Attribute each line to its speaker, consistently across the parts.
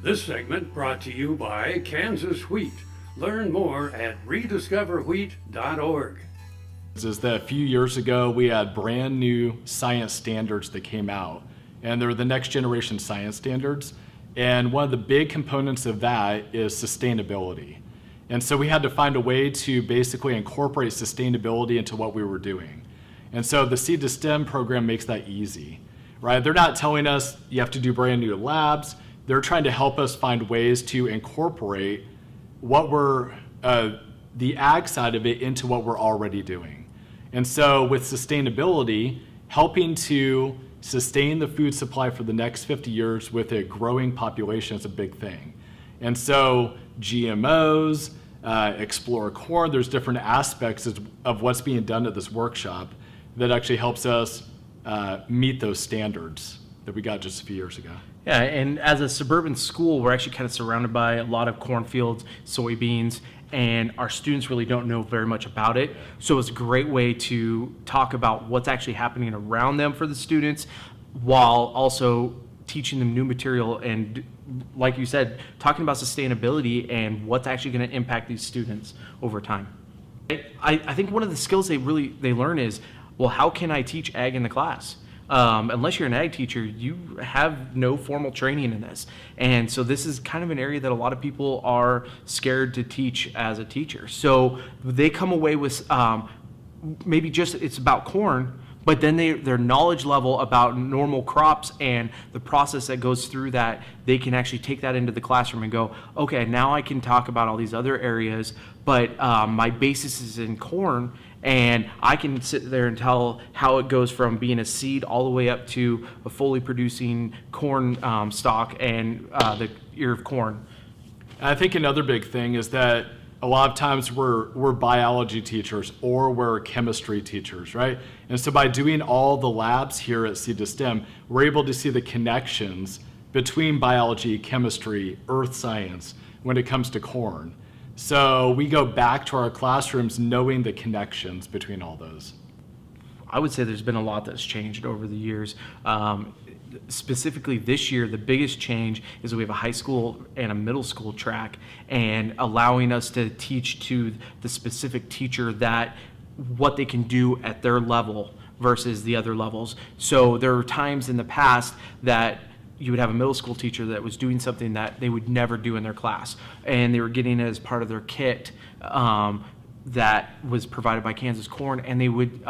Speaker 1: This segment brought to you by Kansas Wheat. Learn more at rediscoverwheat.org.
Speaker 2: Is that a few years ago we had brand new science standards that came out, and they're the next generation science standards. And one of the big components of that is sustainability. And so we had to find a way to basically incorporate sustainability into what we were doing. And so the Seed to STEM program makes that easy, right? They're not telling us you have to do brand new labs. They're trying to help us find ways to incorporate what we're, the ag side of it into what we're already doing. And so with sustainability, helping to sustain the food supply for the next 50 years with a growing population is a big thing. And so GMOs, Explore Corn, there's different aspects of what's being done at this workshop that actually helps us meet those standards that we got just a few years ago.
Speaker 3: Yeah, and as a suburban school, we're actually kind of surrounded by a lot of cornfields, soybeans, and our students really don't know very much about it. So it's a great way to talk about what's actually happening around them for the students, while also teaching them new material and, like you said, talking about sustainability and what's actually going to impact these students over time. I think one of the skills they learn is, well, how can I teach ag in the class? Unless you're an ag teacher, you have no formal training in this. And so this is kind of an area that a lot of people are scared to teach as a teacher. So they come away with maybe just it's about corn, but then their knowledge level about normal crops and the process that goes through that, they can actually take that into the classroom and go, okay, now I can talk about all these other areas, but my basis is in corn. And I can sit there and tell how it goes from being a seed all the way up to a fully producing corn stalk and the ear of corn.
Speaker 2: I think another big thing is that a lot of times we're biology teachers or we're chemistry teachers, right? And so by doing all the labs here at Seed to STEM, we're able to see the connections between biology, chemistry, earth science when it comes to corn. So we go back to our classrooms knowing the connections between all those.
Speaker 3: I would say there's been a lot that's changed over the years. Specifically this year, the biggest change is we have a high school and a middle school track, and allowing us to teach to the specific teacher that what they can do at their level versus the other levels. So there were times in the past that you would have a middle school teacher that was doing something that they would never do in their class, and they were getting it as part of their kit that was provided by Kansas Corn, and they would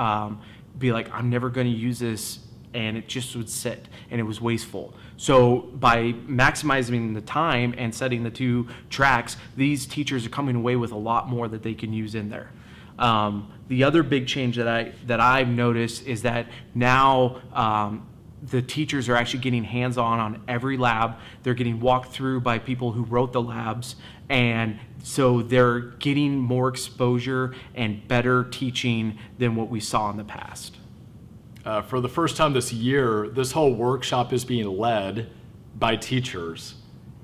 Speaker 3: be like, I'm never going to use this, and it just would sit, and it was wasteful. So by maximizing the time and setting the two tracks, these teachers are coming away with a lot more that they can use in there. The other big change that I've noticed is that now the teachers are actually getting hands-on every lab. They're getting walked through by people who wrote the labs, and so they're getting more exposure and better teaching than what we saw in the past.
Speaker 2: For the first time this year, this whole workshop is being led by teachers.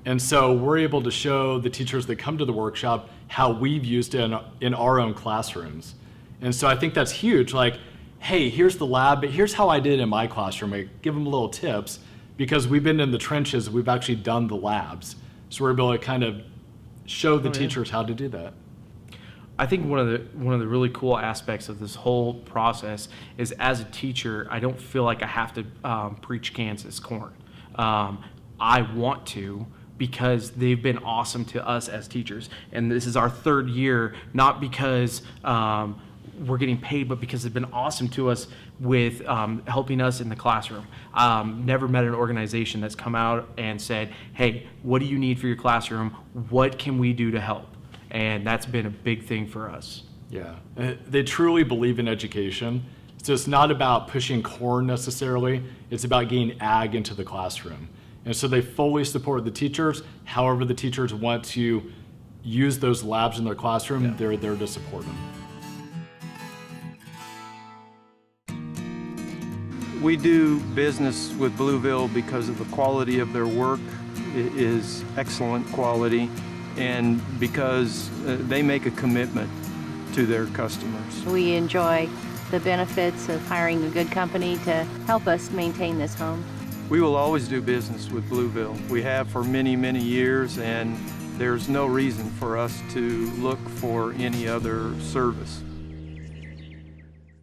Speaker 2: And so we're able to show the teachers that come to the workshop how we've used it in our own classrooms. And so I think that's huge. Like, hey, here's the lab, but here's how I did in my classroom. I give them little tips because we've been in the trenches, we've actually done the labs. So we're able to kind of show the teachers how to do that.
Speaker 3: I think one of the really cool aspects of this whole process is, as a teacher, I don't feel like I have to preach Kansas Corn. I want to, because they've been awesome to us as teachers. And this is our third year, not because we're getting paid, but because they've been awesome to us with helping us in the classroom. Never met an organization that's come out and said, hey, what do you need for your classroom? What can we do to help? And that's been a big thing for us.
Speaker 2: Yeah, they truly believe in education. So it's not about pushing corn necessarily, it's about getting ag into the classroom. And so they fully support the teachers. However the teachers want to use those labs in their classroom, they're there to support them.
Speaker 4: We do business with Blueville because of the quality of their work. It is excellent quality, and because they make a commitment to their customers.
Speaker 5: We enjoy the benefits of hiring a good company to help us maintain this home.
Speaker 4: We will always do business with Blueville. We have for many, many years, and there's no reason for us to look for any other service.